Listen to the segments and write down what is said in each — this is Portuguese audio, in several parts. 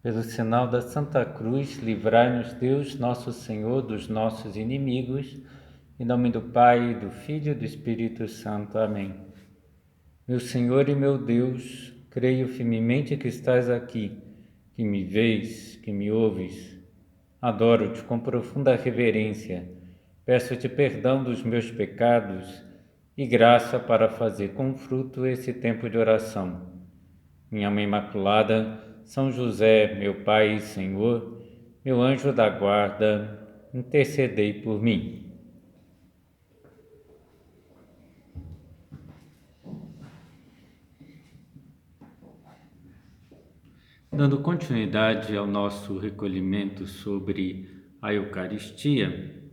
Pelo sinal da Santa Cruz, livrai-nos Deus, nosso Senhor, dos nossos inimigos. Em nome do Pai, do Filho e do Espírito Santo. Amém. Meu Senhor e meu Deus, creio firmemente que estás aqui, que me vês, que me ouves. Adoro-te com profunda reverência. Peço-te perdão dos meus pecados e graça para fazer com fruto esse tempo de oração. Minha Mãe Imaculada, São José, meu Pai e Senhor, meu anjo da guarda, intercedei por mim. Dando continuidade ao nosso recolhimento sobre a Eucaristia,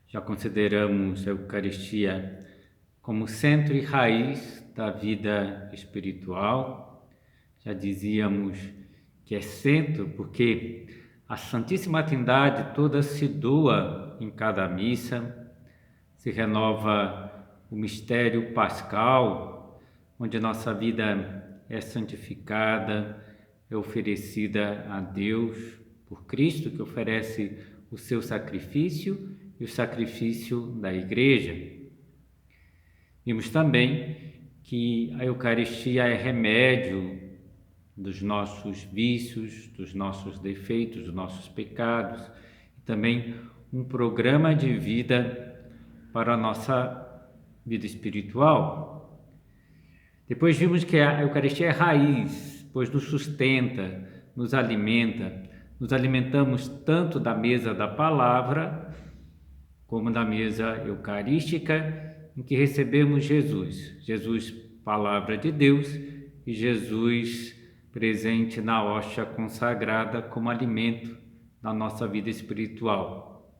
já consideramos a Eucaristia como centro e raiz da vida espiritual. Já dizíamos que é centro porque a Santíssima Trindade toda se doa em cada missa, se renova o mistério pascal, onde nossa vida é santificada, é oferecida a Deus por Cristo, que oferece o seu sacrifício e o sacrifício da Igreja. Vimos também que a Eucaristia é remédio dos nossos vícios, dos nossos defeitos, dos nossos pecados, e também um programa de vida para a nossa vida espiritual. Depois vimos que a Eucaristia é raiz, pois nos sustenta, nos alimenta. Nos alimentamos tanto da mesa da palavra, como da mesa eucarística, em que recebemos Jesus. Jesus, palavra de Deus, e Jesus presente na hóstia consagrada como alimento da nossa vida espiritual.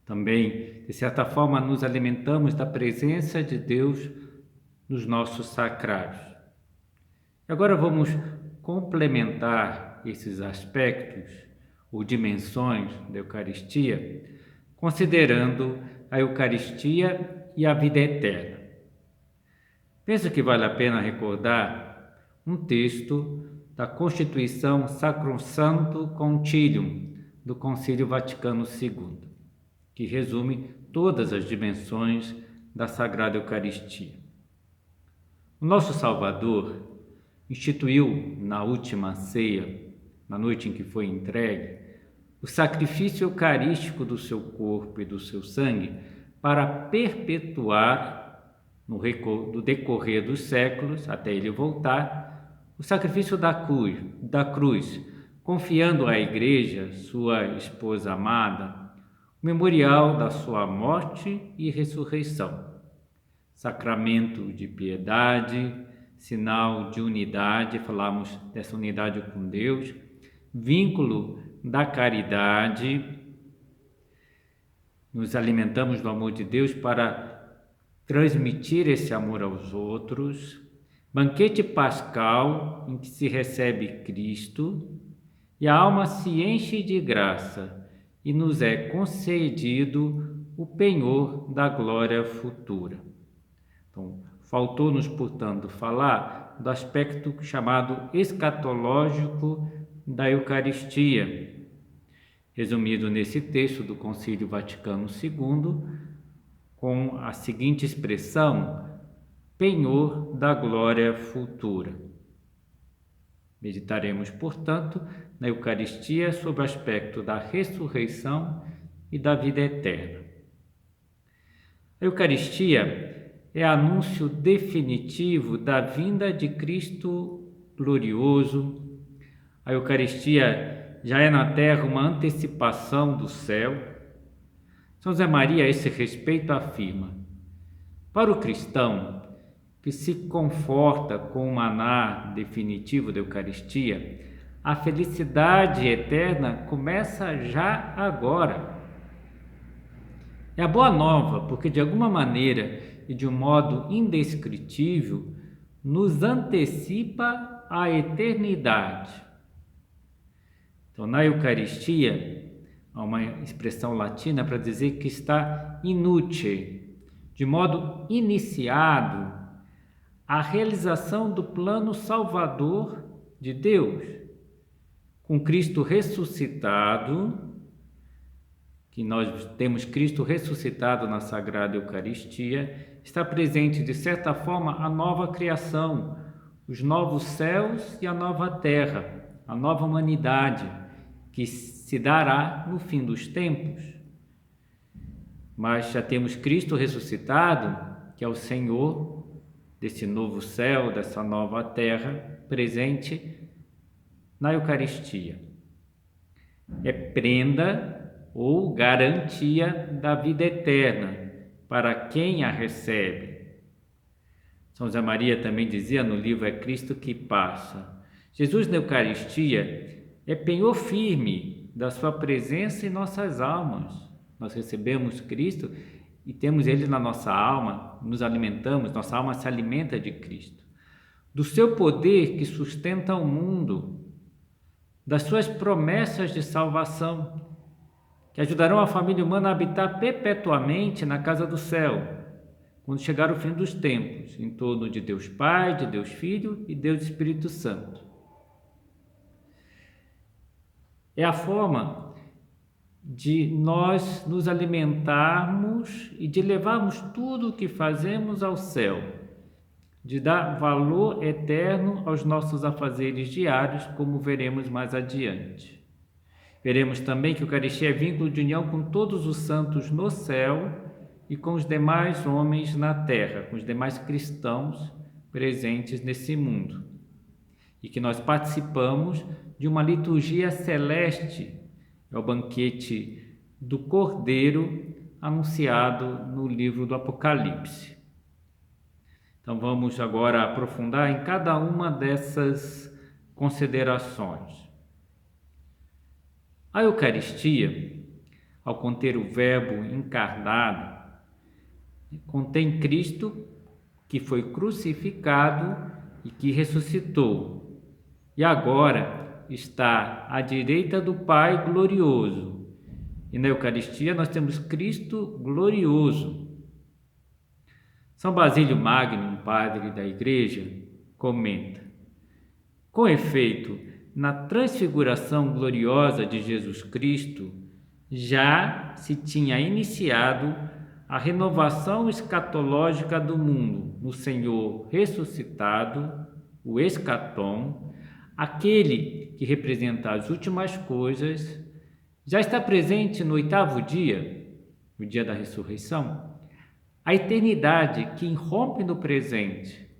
Também, de certa forma, nos alimentamos da presença de Deus nos nossos sacrários. Agora vamos complementar esses aspectos ou dimensões da Eucaristia, considerando a Eucaristia e a vida eterna. Penso que vale a pena recordar um texto da Constituição Sacrosanctum Concilium do Concílio Vaticano II, que resume todas as dimensões da Sagrada Eucaristia. O nosso Salvador instituiu na última ceia, na noite em que foi entregue, o sacrifício eucarístico do seu corpo e do seu sangue para perpetuar, no decorrer dos séculos, até ele voltar, o sacrifício da cruz, confiando à Igreja, sua esposa amada, o memorial da sua morte e ressurreição, sacramento de piedade, sinal de unidade, falamos dessa unidade com Deus, vínculo da caridade, nos alimentamos do amor de Deus para transmitir esse amor aos outros, banquete pascal em que se recebe Cristo e a alma se enche de graça e nos é concedido o penhor da glória futura. Então, faltou-nos, portanto, falar do aspecto chamado escatológico da Eucaristia, resumido nesse texto do Concílio Vaticano II, com a seguinte expressão: penhor da glória futura. Meditaremos, portanto, na Eucaristia sob o aspecto da ressurreição e da vida eterna. A Eucaristia é anúncio definitivo da vinda de Cristo glorioso. A Eucaristia já é na terra uma antecipação do céu. São José Maria, a esse respeito, afirma: para o cristão que se conforta com o maná definitivo da Eucaristia, a felicidade eterna começa já agora. É a boa nova, porque de alguma maneira e de um modo indescritível nos antecipa a eternidade. Então, na Eucaristia, há uma expressão latina para dizer que está inútil, de modo iniciado, a realização do plano salvador de Deus, com Cristo ressuscitado, que nós temos Cristo ressuscitado na Sagrada Eucaristia, está presente, de certa forma, a nova criação, os novos céus e a nova terra, a nova humanidade, que se dará no fim dos tempos. Mas já temos Cristo ressuscitado, que é o Senhor desse novo céu, dessa nova terra, presente na Eucaristia. É prenda ou garantia da vida eterna para quem a recebe. São José Maria também dizia no livro É Cristo que Passa: Jesus na Eucaristia é penhor firme da sua presença em nossas almas. Nós recebemos Cristo e temos Ele na nossa alma, nos alimentamos, nossa alma se alimenta de Cristo. Do seu poder que sustenta o mundo, das suas promessas de salvação, que ajudarão a família humana a habitar perpetuamente na casa do céu, quando chegar o fim dos tempos, em torno de Deus Pai, de Deus Filho e Deus Espírito Santo. É a forma de nós nos alimentarmos e de levarmos tudo o que fazemos ao céu, de dar valor eterno aos nossos afazeres diários, como veremos mais adiante. Veremos também que a Eucaristia é vínculo de união com todos os santos no céu e com os demais homens na terra, com os demais cristãos presentes nesse mundo. E que nós participamos de uma liturgia celeste, é o banquete do Cordeiro anunciado no livro do Apocalipse. Então vamos agora aprofundar em cada uma dessas considerações. A Eucaristia, ao conter o Verbo encarnado, contém Cristo que foi crucificado e que ressuscitou, e agora está à direita do Pai glorioso. E na Eucaristia nós temos Cristo glorioso. São Basílio Magno, um padre da Igreja, comenta: com efeito, na transfiguração gloriosa de Jesus Cristo, já se tinha iniciado a renovação escatológica do mundo no Senhor ressuscitado, o escatom, aquele que representa as últimas coisas, já está presente no 8º dia, o dia da ressurreição, a eternidade que irrompe no presente,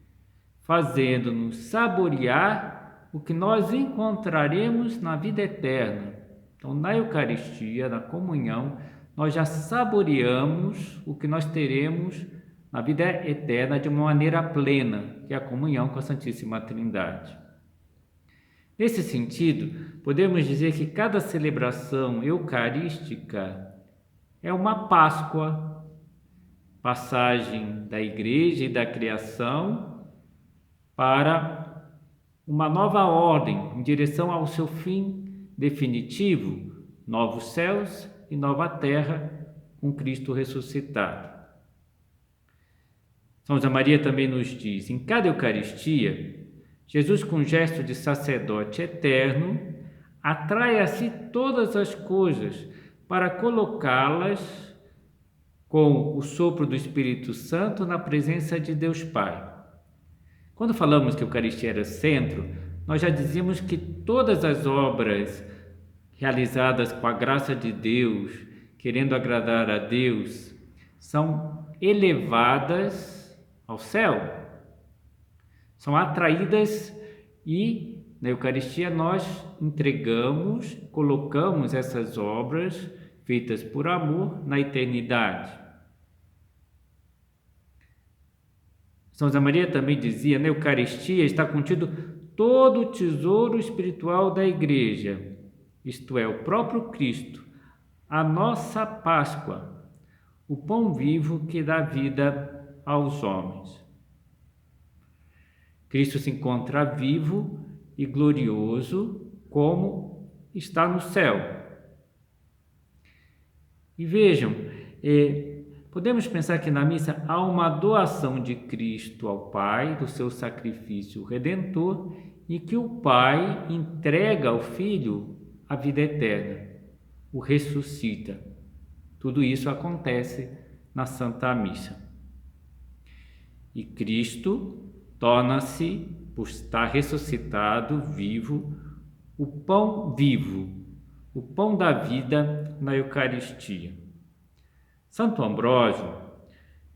fazendo-nos saborear o que nós encontraremos na vida eterna. Então, na Eucaristia, na comunhão, nós já saboreamos o que nós teremos na vida eterna de uma maneira plena, que é a comunhão com a Santíssima Trindade. Nesse sentido, podemos dizer que cada celebração eucarística é uma Páscoa, passagem da Igreja e da criação para uma nova ordem em direção ao seu fim definitivo, novos céus e nova terra com Cristo ressuscitado. São José Maria também nos diz: em cada Eucaristia, Jesus, com gesto de sacerdote eterno, atrai a si todas as coisas para colocá-las com o sopro do Espírito Santo na presença de Deus Pai. Quando falamos que a Eucaristia era centro, nós já dizíamos que todas as obras realizadas com a graça de Deus, querendo agradar a Deus, são elevadas ao céu, são atraídas e na Eucaristia nós entregamos, colocamos essas obras feitas por amor na eternidade. São José Maria também dizia: na Eucaristia está contido todo o tesouro espiritual da Igreja, isto é, o próprio Cristo, a nossa Páscoa, o pão vivo que dá vida aos homens. Cristo se encontra vivo e glorioso como está no céu. E vejam, podemos pensar que na missa há uma doação de Cristo ao Pai, do seu sacrifício redentor, em que o Pai entrega ao Filho a vida eterna, o ressuscita. Tudo isso acontece na Santa Missa. E Cristo torna-se, por estar ressuscitado, vivo, o pão vivo, o pão da vida na Eucaristia. Santo Ambrósio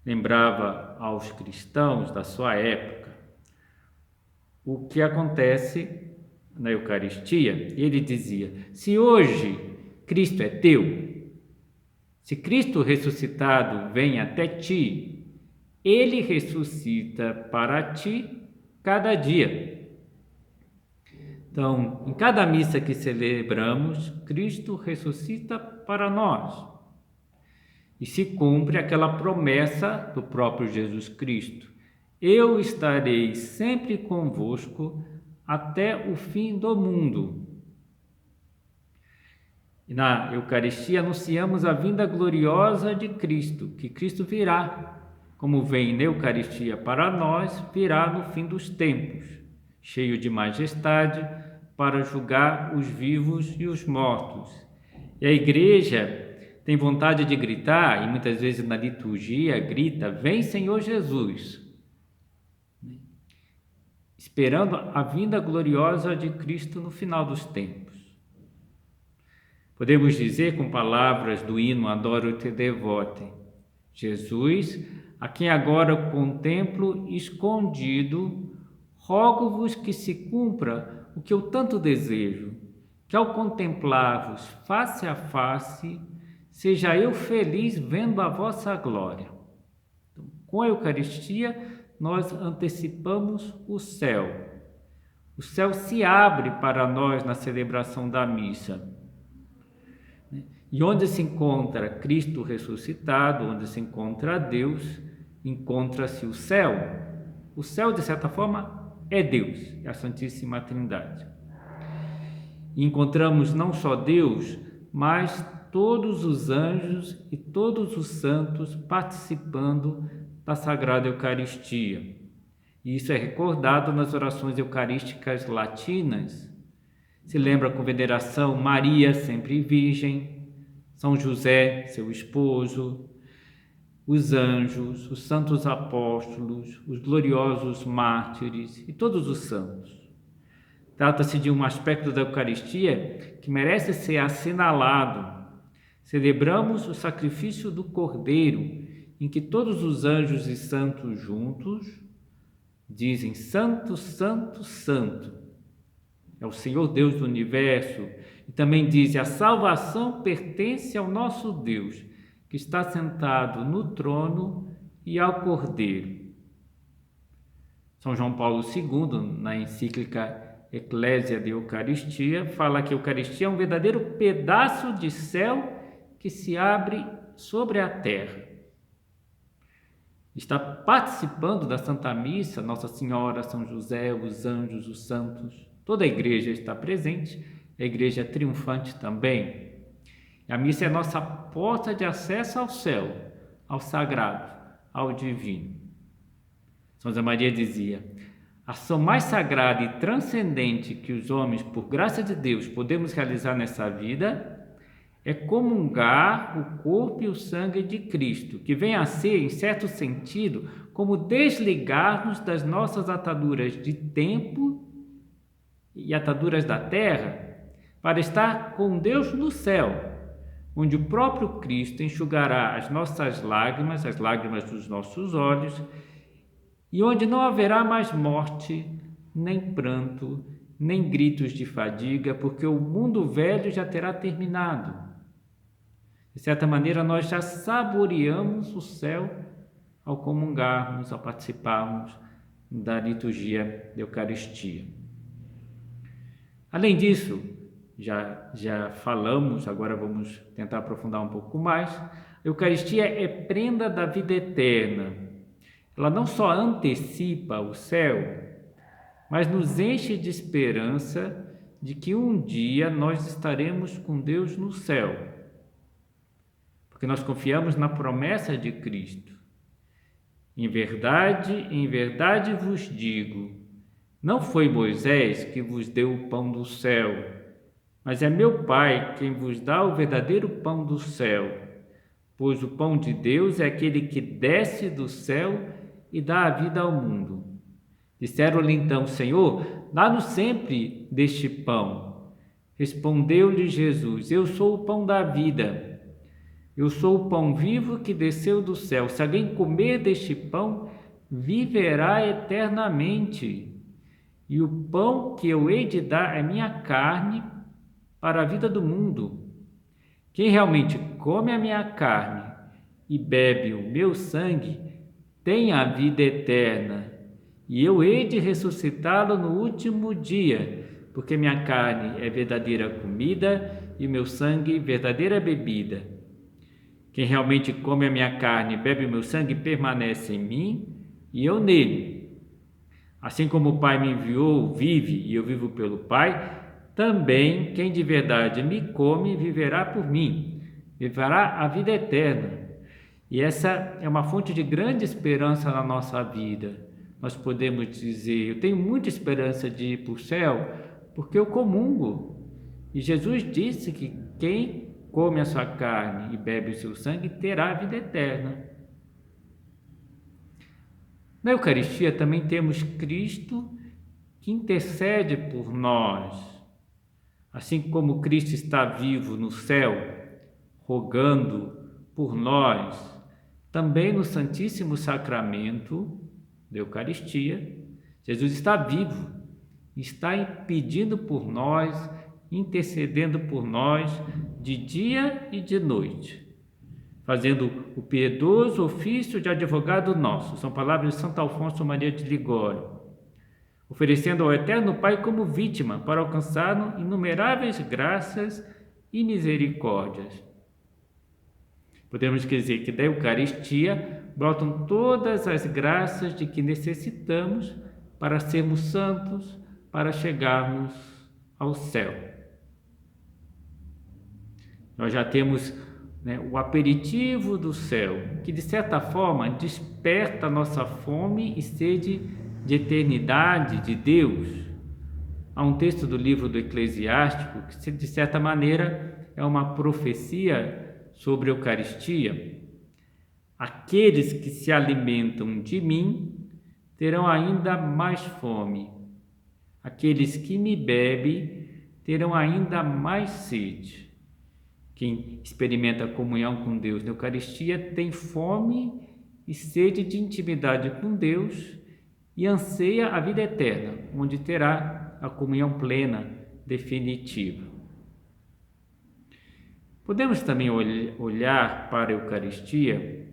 lembrava aos cristãos da sua época o que acontece na Eucaristia. E ele dizia: se hoje Cristo é teu, se Cristo ressuscitado vem até ti, ele ressuscita para ti cada dia. Então, em cada missa que celebramos, Cristo ressuscita para nós. E se cumpre aquela promessa do próprio Jesus Cristo: eu estarei sempre convosco até o fim do mundo. E na Eucaristia anunciamos a vinda gloriosa de Cristo, que Cristo virá, como vem na Eucaristia para nós, virá no fim dos tempos, cheio de majestade, para julgar os vivos e os mortos. E a Igreja tem vontade de gritar, e muitas vezes na liturgia grita: vem Senhor Jesus, esperando a vinda gloriosa de Cristo no final dos tempos. Podemos dizer com palavras do hino Adoro te devote: Jesus, a quem agora contemplo escondido, rogo-vos que se cumpra o que eu tanto desejo, que ao contemplar-vos face a face, seja eu feliz vendo a vossa glória. Então, com a Eucaristia, nós antecipamos o céu. O céu se abre para nós na celebração da missa. E onde se encontra Cristo ressuscitado, onde se encontra Deus, encontra-se o céu. O céu, de certa forma, é Deus, é a Santíssima Trindade. E encontramos não só Deus, mas todos os anjos e todos os santos participando da Sagrada Eucaristia. E isso é recordado nas orações eucarísticas latinas. Se lembra com veneração Maria, sempre Virgem, São José, seu esposo, os anjos, os santos apóstolos, os gloriosos mártires e todos os santos. Trata-se de um aspecto da Eucaristia que merece ser assinalado. Celebramos o sacrifício do Cordeiro, em que todos os anjos e santos juntos dizem: Santo, Santo, Santo. É o Senhor Deus do universo. E também diz: a salvação pertence ao nosso Deus, que está sentado no trono, e ao Cordeiro. São João Paulo II, na encíclica Ecclesia de Eucaristia, fala que a Eucaristia é um verdadeiro pedaço de céu que se abre sobre a terra. Está participando da Santa Missa Nossa Senhora, São José, os anjos, os santos. Toda a igreja está presente, a igreja é triunfante também. A missa é a nossa porta de acesso ao céu, ao sagrado, ao divino. São José Maria dizia: a ação mais sagrada e transcendente que os homens, por graça de Deus, podemos realizar nessa vida é comungar o corpo e o sangue de Cristo, que vem a ser, em certo sentido, como desligar-nos das nossas ataduras de tempo e ataduras da terra, para estar com Deus no céu, onde o próprio Cristo enxugará as nossas lágrimas, as lágrimas dos nossos olhos, e onde não haverá mais morte, nem pranto, nem gritos de fadiga, porque o mundo velho já terá terminado. De certa maneira, nós já saboreamos o céu ao comungarmos, ao participarmos da liturgia da Eucaristia. Além disso, já falamos, agora vamos tentar aprofundar um pouco mais. A Eucaristia é prenda da vida eterna. Ela não só antecipa o céu, mas nos enche de esperança de que um dia nós estaremos com Deus no céu. Porque nós confiamos na promessa de Cristo. Em verdade vos digo, Não foi Moisés que vos deu o pão do céu, mas é meu Pai quem vos dá o verdadeiro pão do céu. Pois o pão de Deus é aquele que desce do céu e dá a vida ao mundo. Disseram-lhe então: Senhor, dá-nos sempre deste pão. Respondeu-lhe Jesus: Eu sou o pão da vida. Eu sou o pão vivo que desceu do céu. Se alguém comer deste pão, viverá eternamente. E o pão que eu hei de dar é minha carne para a vida do mundo. Quem realmente come a minha carne e bebe o meu sangue tem a vida eterna, e eu hei de ressuscitá-lo no último dia, porque minha carne é verdadeira comida e meu sangue verdadeira bebida. Quem realmente come a minha carne e bebe o meu sangue permanece em mim e eu nele. Assim como o Pai me enviou, vive e eu vivo pelo Pai, também quem de verdade me come viverá por mim, viverá a vida eterna. E essa é uma fonte de grande esperança na nossa vida. Nós podemos dizer: eu tenho muita esperança de ir para o céu porque eu comungo. E Jesus disse que quem come a sua carne e bebe o seu sangue terá a vida eterna. Na Eucaristia também temos Cristo que intercede por nós. Assim como Cristo está vivo no céu, rogando por nós, também no Santíssimo Sacramento da Eucaristia, Jesus está vivo, está pedindo por nós, intercedendo por nós de dia e de noite, fazendo o piedoso ofício de advogado nosso. São palavras de Santo Alfonso Maria de Ligório. Oferecendo ao Eterno Pai como vítima para alcançar inumeráveis graças e misericórdias. Podemos dizer que da Eucaristia brotam todas as graças de que necessitamos para sermos santos, para chegarmos ao céu. Nós já temos o aperitivo do céu, que de certa forma desperta a nossa fome e sede de eternidade de Deus. Há um texto do livro do Eclesiástico que, de certa maneira, é uma profecia sobre a Eucaristia. Aqueles que se alimentam de mim terão ainda mais fome. Aqueles que me bebem terão ainda mais sede. Quem experimenta a comunhão com Deus na Eucaristia tem fome e sede de intimidade com Deus e anseia a vida eterna, onde terá a comunhão plena, definitiva. Podemos também olhar para a Eucaristia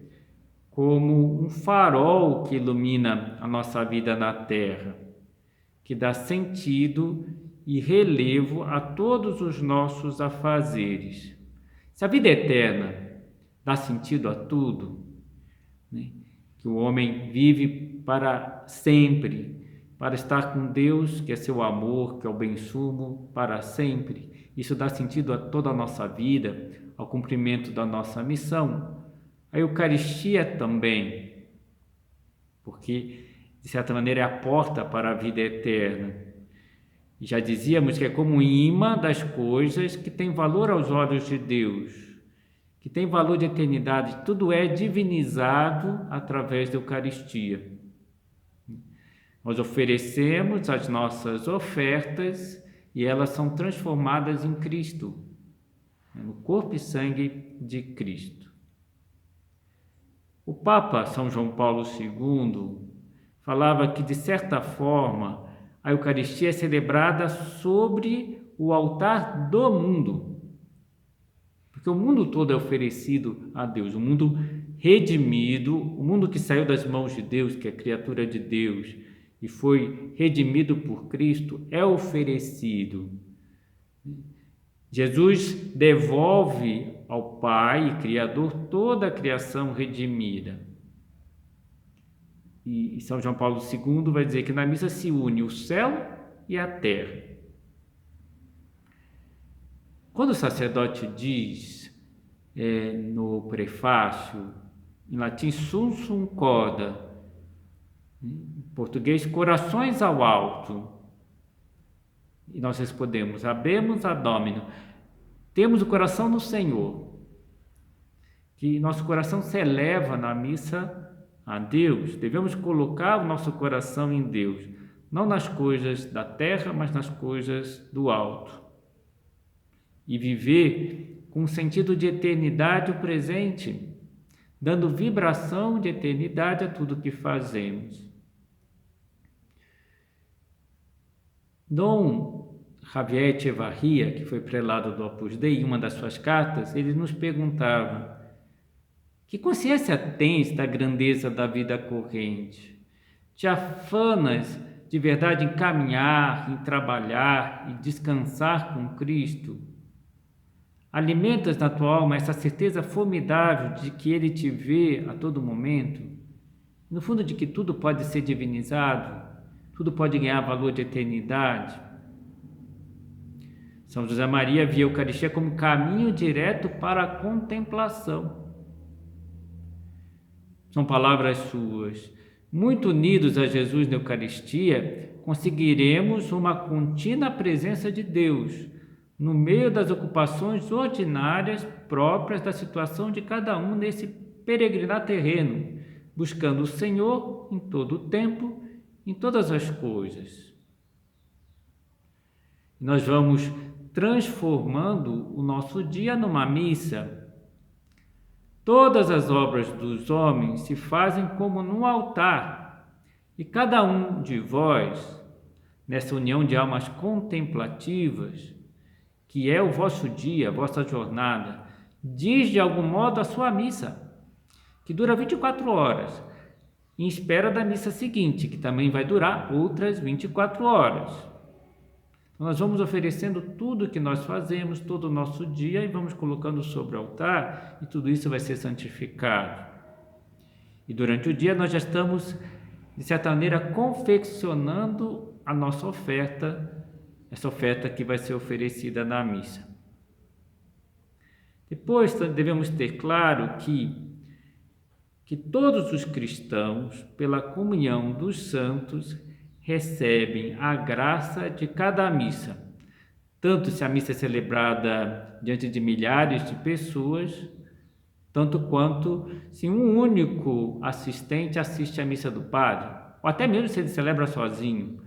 como um farol que ilumina a nossa vida na terra, que dá sentido e relevo a todos os nossos afazeres. Se a vida eterna dá sentido a tudo, que o homem vive para sempre, para estar com Deus, que é seu amor, que é o bem-sumo, para sempre. Isso dá sentido a toda a nossa vida, ao cumprimento da nossa missão. A Eucaristia também, porque, de certa maneira, é a porta para a vida eterna. E já dizíamos que é como um imã das coisas que tem valor aos olhos de Deus, que tem valor de eternidade. Tudo é divinizado através da Eucaristia. Nós oferecemos as nossas ofertas e elas são transformadas em Cristo, no corpo e sangue de Cristo. O Papa São João Paulo II falava que, de certa forma, a Eucaristia é celebrada sobre o altar do mundo, porque o mundo todo é oferecido a Deus, o mundo redimido, o mundo que saiu das mãos de Deus, que é criatura de Deus, e foi redimido por Cristo, é oferecido. Jesus devolve ao Pai, Criador, toda a criação redimida. E São João Paulo II vai dizer que na missa se une o céu e a terra. Quando o sacerdote diz no prefácio, em latim, sunsum corda, português, corações ao alto. E nós respondemos, habemus ad Domino. Temos o coração no Senhor. Que nosso coração se eleva na missa a Deus. Devemos colocar o nosso coração em Deus. Não nas coisas da terra, mas nas coisas do alto. E viver com um sentido de eternidade o presente, dando vibração de eternidade a tudo que fazemos. Dom Javier Echevarria, que foi prelado do Opus Dei, em uma das suas cartas, ele nos perguntava: que consciência tens da grandeza da vida corrente? Te afanas de verdade em caminhar, em trabalhar e descansar com Cristo? Alimentas na tua alma essa certeza formidável de que Ele te vê a todo momento? No fundo, de que tudo pode ser divinizado, tudo pode ganhar valor de eternidade? São José Maria via a Eucaristia como caminho direto para a contemplação. São palavras suas. Muito unidos a Jesus na Eucaristia, conseguiremos uma contínua presença de Deus no meio das ocupações ordinárias próprias da situação de cada um nesse peregrinar terreno, buscando o Senhor em todo o tempo, em todas as coisas. Nós vamos transformando o nosso dia numa missa. Todas as obras dos homens se fazem como num altar, e cada um de vós, nessa união de almas contemplativas, que é o vosso dia, a vossa jornada, diz de algum modo a sua missa, que dura 24 horas, em espera da missa seguinte, que também vai durar outras 24 horas. Então, nós vamos oferecendo tudo o que nós fazemos, todo o nosso dia, e vamos colocando sobre o altar, e tudo isso vai ser santificado. E durante o dia nós já estamos, de certa maneira, confeccionando a nossa oferta, essa oferta que vai ser oferecida na missa. Depois devemos ter claro que todos os cristãos, pela comunhão dos santos, recebem a graça de cada missa, tanto se a missa é celebrada diante de milhares de pessoas, tanto quanto se um único assistente assiste à missa do padre, ou até mesmo se ele celebra sozinho.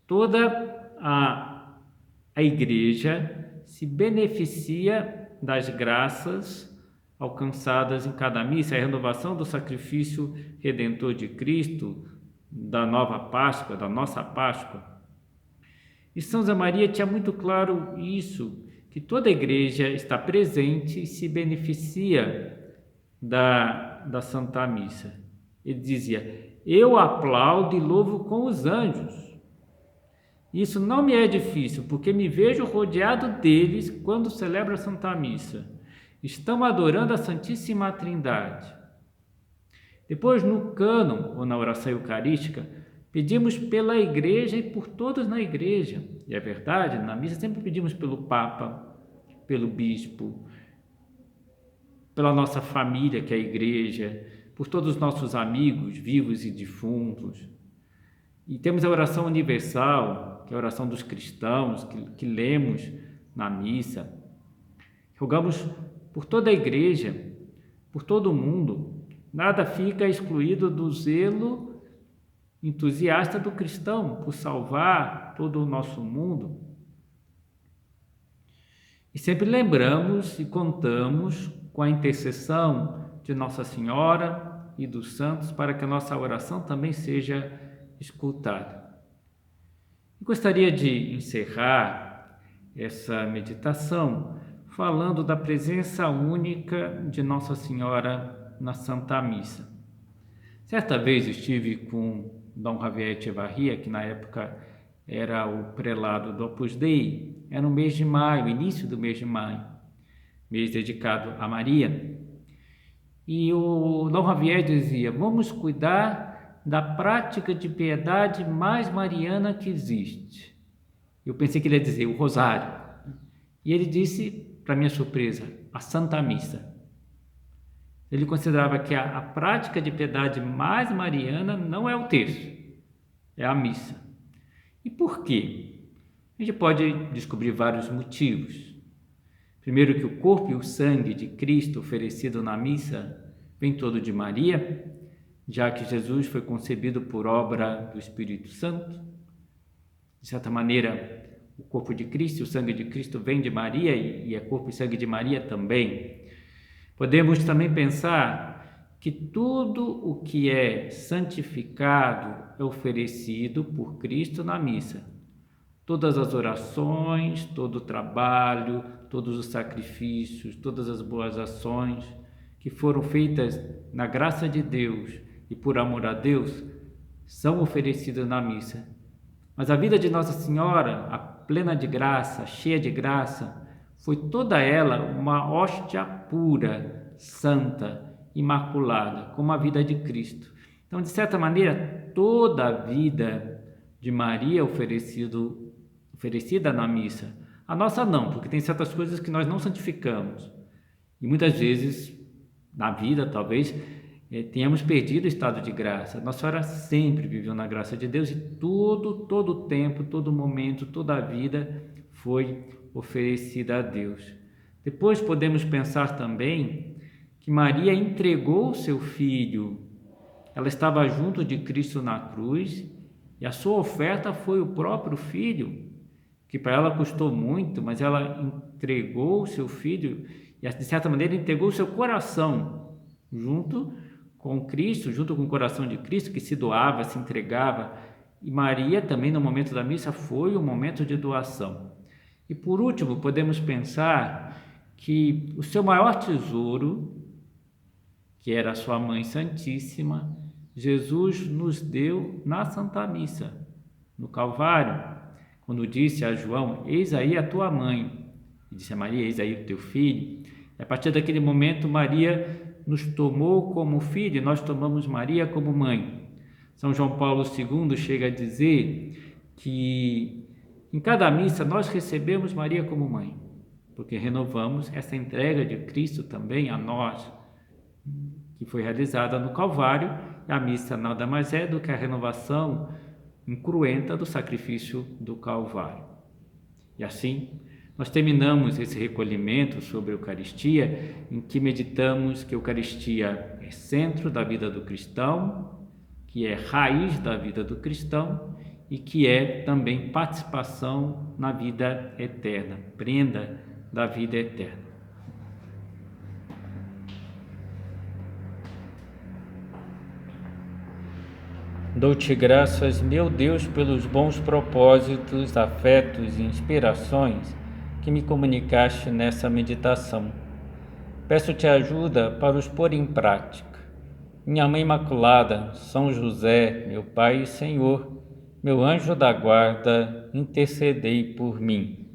Toda a igreja se beneficia das graças alcançadas em cada missa, a renovação do sacrifício redentor de Cristo, da nova Páscoa, da nossa Páscoa. E São José Maria tinha muito claro isso, que toda a igreja está presente e se beneficia da Santa Missa. Ele dizia: eu aplaudo e louvo com os anjos. Isso não me é difícil, porque me vejo rodeado deles quando celebro a Santa Missa. Estão adorando a Santíssima Trindade. Depois, no cânon, ou na oração eucarística, pedimos pela igreja e por todos na igreja. E é verdade, na missa sempre pedimos pelo Papa, pelo Bispo, pela nossa família, que é a igreja, por todos os nossos amigos, vivos e defuntos. E temos a oração universal, que é a oração dos cristãos, que lemos na missa. Rogamos por toda a igreja, por todo o mundo. Nada fica excluído do zelo entusiasta do cristão por salvar todo o nosso mundo. E sempre lembramos e contamos com a intercessão de Nossa Senhora e dos santos para que a nossa oração também seja escutada. Gostaria de encerrar essa meditação falando da presença única de Nossa Senhora na Santa Missa. Certa vez estive com Dom Javier Echevarria, que na época era o prelado do Opus Dei. Era no mês de maio, início do mês de maio, mês dedicado a Maria. E o Dom Javier dizia: vamos cuidar da prática de piedade mais mariana que existe. Eu pensei que ele ia dizer o rosário. E ele disse, para minha surpresa, a Santa Missa. Ele considerava que a prática de piedade mais mariana não é o terço, é a missa. E por quê? A gente pode descobrir vários motivos. Primeiro, que o corpo e o sangue de Cristo oferecido na missa vem todo de Maria, já que Jesus foi concebido por obra do Espírito Santo. De certa maneira, o corpo de Cristo e o sangue de Cristo vem de Maria e é corpo e sangue de Maria também. Podemos também pensar que tudo o que é santificado é oferecido por Cristo na missa. Todas as orações, todo o trabalho, todos os sacrifícios, todas as boas ações que foram feitas na graça de Deus e por amor a Deus são oferecidas na missa. Mas a vida de Nossa Senhora, a plena de graça, cheia de graça, foi toda ela uma hóstia pura, santa, imaculada, como a vida de Cristo. Então, de certa maneira, toda a vida de Maria oferecida na missa. A nossa não, porque tem certas coisas que nós não santificamos. E muitas vezes, na vida, talvez, tenhamos perdido o estado de graça. Nossa Senhora sempre viveu na graça de Deus e todo o tempo, todo momento, toda a vida foi oferecida a Deus. Depois podemos pensar também que Maria entregou o seu filho. Ela estava junto de Cristo na cruz e a sua oferta foi o próprio filho, que para ela custou muito, mas ela entregou o seu filho e, de certa maneira, entregou o seu coração junto com Cristo, junto com o coração de Cristo, que se doava, se entregava. E Maria também, no momento da missa, foi um momento de doação. E por último, podemos pensar que o seu maior tesouro, que era a sua Mãe Santíssima, Jesus nos deu na Santa Missa, no Calvário, quando disse a João: eis aí a tua mãe, e disse a Maria: eis aí o teu filho. E a partir daquele momento, Maria nos tomou como filho e nós tomamos Maria como mãe. São João Paulo II chega a dizer que em cada missa nós recebemos Maria como mãe, porque renovamos essa entrega de Cristo também a nós, que foi realizada no Calvário. E a missa nada mais é do que a renovação incruenta do sacrifício do Calvário. E assim, nós terminamos esse recolhimento sobre a Eucaristia, em que meditamos que a Eucaristia é centro da vida do cristão, que é raiz da vida do cristão e que é também participação na vida eterna, prenda da vida eterna. Dou-te graças, meu Deus, pelos bons propósitos, afetos e inspirações que me comunicaste nessa meditação. Peço-te ajuda para os pôr em prática. Minha Mãe Imaculada, São José, meu Pai e Senhor, meu anjo da guarda, intercedei por mim.